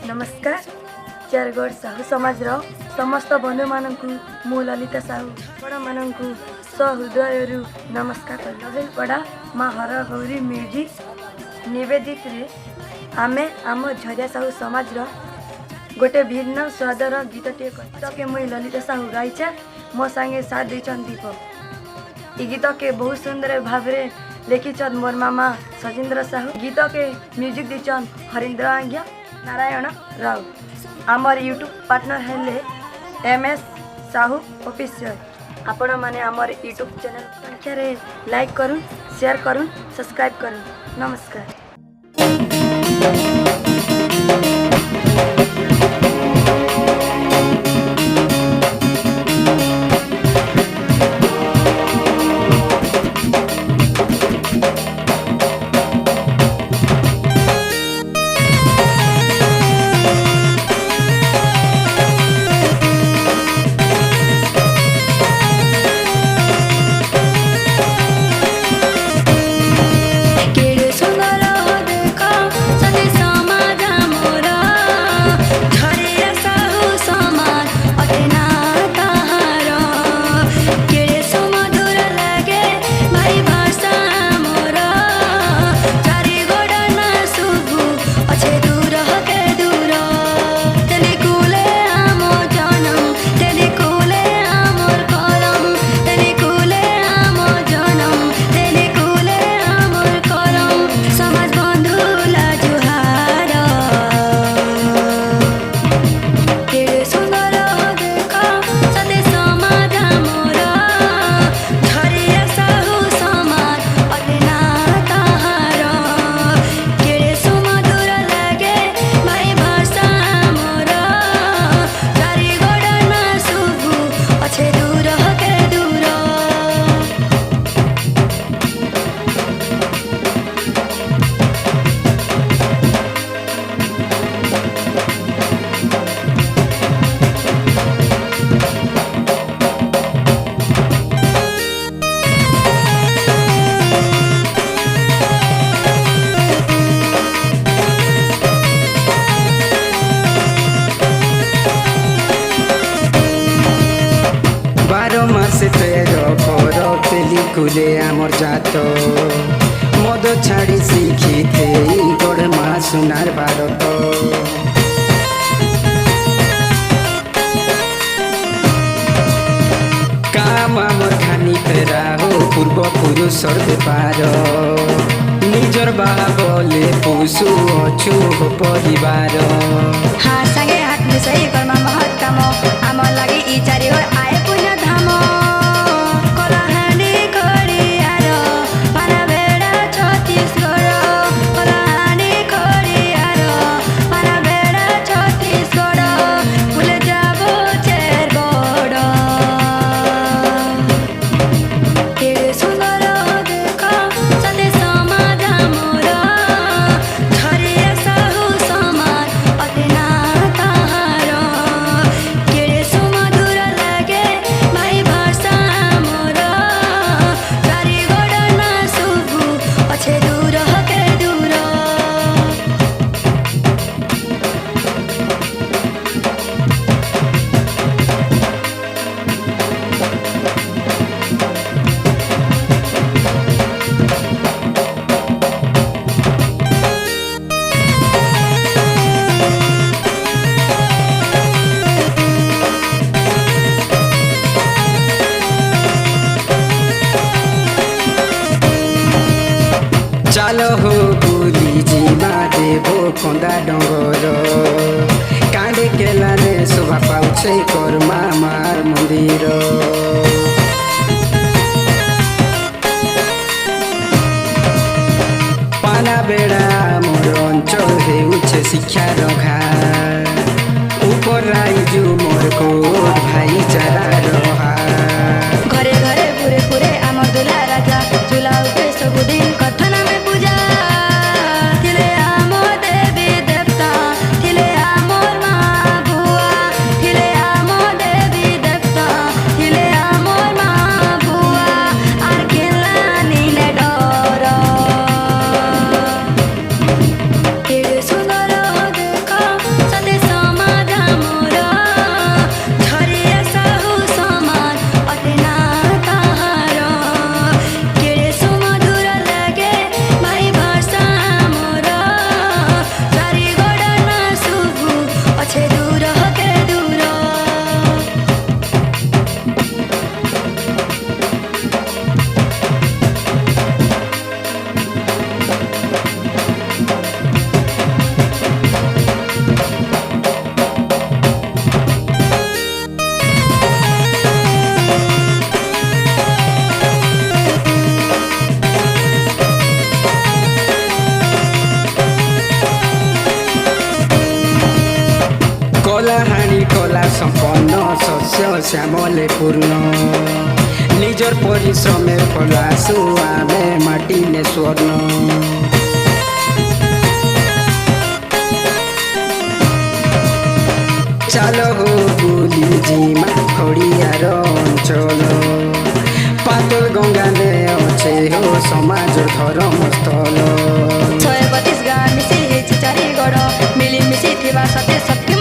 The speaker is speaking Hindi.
नमस्कार चारगढ़ साहू समाज समस्त बंधु मानू मु ललिता साहू बड़ मानू सहृदय नमस्कार पड़ा माँ हर गौरी म्यूजिक निवेदित रे आमे आम झरिया साहू समाज गोटे भिन्न स्वादर गीत टे मुई ललिता साहू गाइचा मो सांगे साथ देचन दीपक। ई गीत के बहुत सुंदर भाव लिखिछन मोर मामा सजेंद्र साहू। गीत के म्यूजिक दीचन हरिंद्र आज्ञा नारायण राव। आमर यूट्यूब पार्टनर हेले MS साहू ऑफिशियल। आपण माने आमर यूट्यूब चैनल संख्या रे लाइक करूँ, शेयर करूँ, सब्सक्राइब करूँ। नमस्कार। कुले आमर जात मद छाड़ी शिखी थे गढ़ माँ सुनार भारत। काम आमर खानी फेरा हो पूर्व पुरुषर बेपार निजर बाहा बोले पुषु अछु हो परिवार। हाँ संगे हाथ मिसाई कर्मा महत काम आम लगे ई चारि ओर आए पुण्य धाम। चालो हो बुली जीमा देवो कंदा डंगर कांडे केलाने शोभा पाउछे कर्मा मार मंदिर। पाना बेड़ा मोर अंचल हेउछे शिक्षार घाट ऊपर राइजु मोर कोट भाईचारा रहा। घरे घरे पुरे पुरे आम दुला राजा झुला उठे सबुदिन कथन में पूजा थिले आम देवी देवता थिले आमर माँ बुआ थिले आम देवी देवता थिले आमर माँ बुआ आर खेला नीले डर केड़े सुंदर देखा କଳାହାଣ୍ଡି କଲା ସମ୍ପନ୍ନ ଶସ୍ୟ ଶ୍ୟାମଲେ ପୂର୍ଣ୍ଣ ନିଜର ପରିଶ୍ରମେ ଫଳାସୁ ଆମେ ମାଟିନେ ସ୍ୱର୍ଣ୍ଣ ଚାଲ ହୋ ବୁଲି ଯିମା ଖଡ଼ିଆର ଅଞ୍ଚଳ ପାତଲ ଗଙ୍ଗାନେ ଅଛେ ହୋ ସମାଜ ଧର୍ମସ୍ଥଳ 132 ଗାଁ ମିଶି ହେଇଛି ଚାରିଗଡ଼ ମିଳିମିଶି ଥିବା ସତେ ସତ୍ୟ